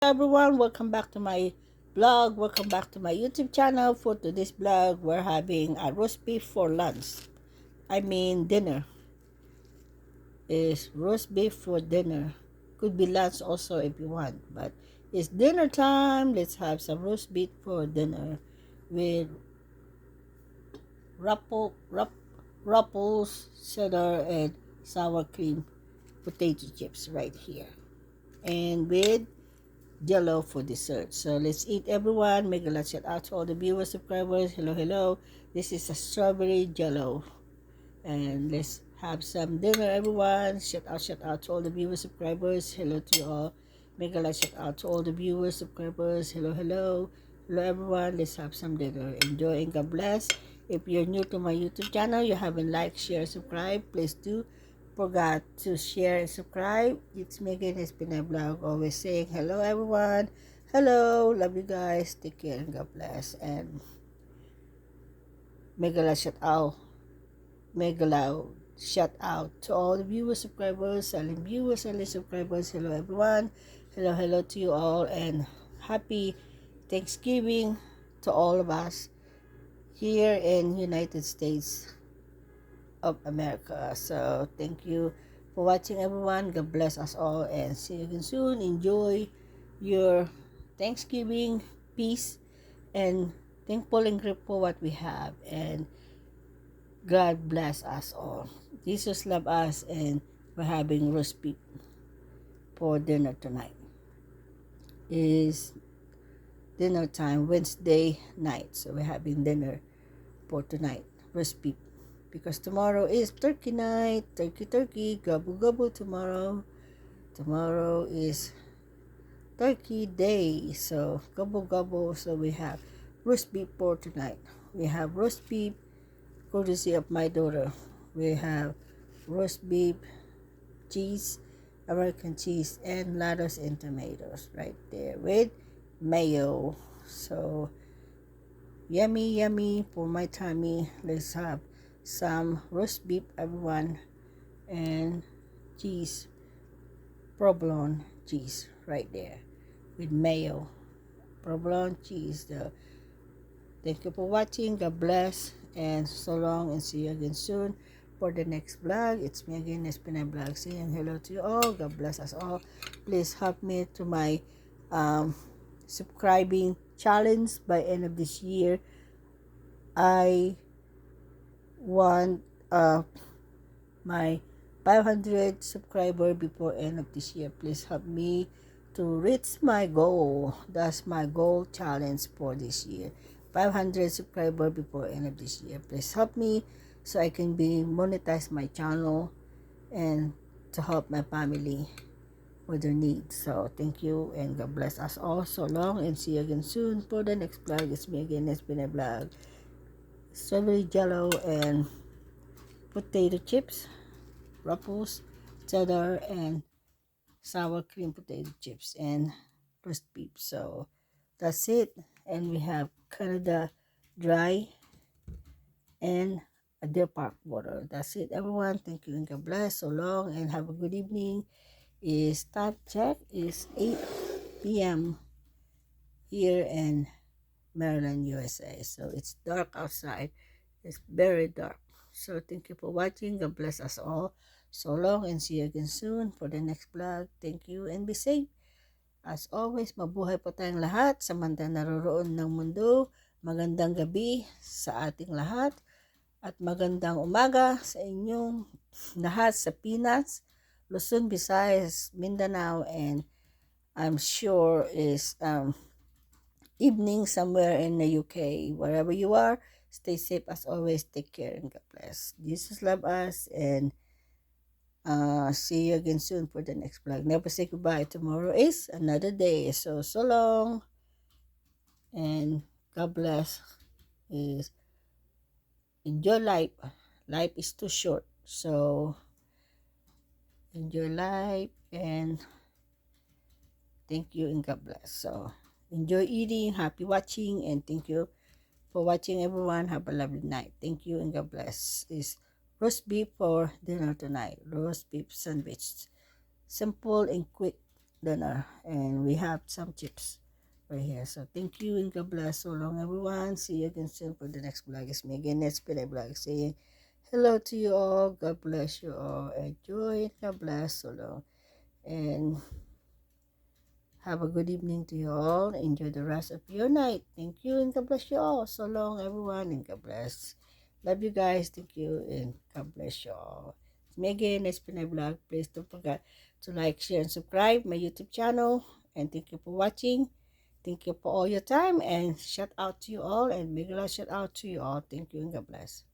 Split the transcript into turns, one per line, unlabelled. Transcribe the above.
Everyone, welcome back to my blog. Welcome back to my YouTube channel. For today's blog, we're having a roast beef for lunch. I mean dinner. Is roast beef for dinner. Could be lunch also if you want, but it's dinner time. Let's have some roast beef for dinner with ruffles, cheddar, and sour cream potato chips right here, and with Jello for dessert. So let's eat, everyone. Mega lot shout out to all the viewers, subscribers. Hello, hello. This is a strawberry Jello, and let's have some dinner, everyone. Shout out to all the viewers, subscribers. Hello to you all. Mega lot shout out to all the viewers, subscribers. Hello, hello. Hello, everyone. Let's have some dinner. Enjoy and God bless. If you're new to my YouTube channel, you haven't liked, share, subscribe, please do forgot to share and subscribe. It's me again, it's been a blog, always saying hello, everyone. Hello, love you guys. Take care and God bless. And mega loud shout out, mega loud shout out to all the viewers, subscribers, silent viewers, silent subscribers. Hello, everyone. Hello, hello to you all, and happy Thanksgiving to all of us here in United States of America. So thank you for watching, everyone. God bless us all, and see you again soon. Enjoy your Thanksgiving, peace, and thankful and grateful what we have, and God bless us all. Jesus love us, and we're having roast beef for dinner tonight. Is dinner time, Wednesday night, so we're having dinner for tonight, roast beef, because tomorrow is turkey night. Turkey, gobble gobble tomorrow. Tomorrow is turkey day, so gobble gobble. So we have roast beef for tonight. We have roast beef courtesy of my daughter. We have roast beef, cheese, American cheese, and lettuce and tomatoes right there with mayo. So yummy, yummy for my tummy. Let's have some roast beef, everyone, and cheese, provolone cheese right there with mayo, provolone cheese. Thank you for watching. God bless, and so long, and see you again soon for the next vlog. It's me again, Espinay Vlog, saying hello to you all. God bless us all. Please help me to my subscribing challenge. By end of this year, I want my 500 subscriber before end of this year. Please help me to reach my goal. That's my goal challenge for this year. 500 subscriber before end of this year. Please help me so I can be monetize my channel and to help my family with their needs. So thank you, and God bless us all. So long, and see you again soon for the next vlog. It's me again, it's been a vlog. Strawberry Jello and potato chips, ruffles, cheddar, and sour cream potato chips, and roast beef. So that's it. And we have Canada Dry and a Deer Park water. That's it, everyone. Thank you and God bless. So long, and have a good evening. Is time check is 8 p.m. here in Maryland, USA. So it's dark outside. It's very dark. So thank you for watching. God bless us all. So long, and see you again soon for the next vlog. Thank you and be safe. As always, mabuhay po tayong lahat sa mandang naroroon ng mundo. Magandang gabi sa ating lahat at magandang umaga sa inyong lahat sa Pinas, Luzon, Visayas, Mindanao, and I'm sure is evening somewhere in the UK. Wherever you are, stay safe as always. Take care and God bless. Jesus love us, and see you again soon for the next vlog. Never say goodbye. Tomorrow is another day. So long, and God bless. Is enjoy life. Life is too short. So enjoy life, and thank you and God bless. So enjoy eating, happy watching, and thank you for watching, everyone. Have a lovely night. Thank you and God bless. Is roast beef for dinner tonight. Roast beef sandwich. Simple and quick dinner, and we have some chips right here. So thank you and God bless. So long, everyone. See you again soon for the next vlog. It's me again, Let's Pinay Vlog, saying hello to you all. God bless you all. Enjoy it. God bless. So long. And have a good evening to you all. Enjoy the rest of your night. Thank you and God bless you all. So long, everyone, and God bless. Love you guys. Thank you and God bless you all. It's me again, Let's Pinay Vlog. Please don't forget to like, share, and subscribe my YouTube channel. And thank you for watching. Thank you for all your time, and shout out to you all, and big love shout out to you all. Thank you and God bless.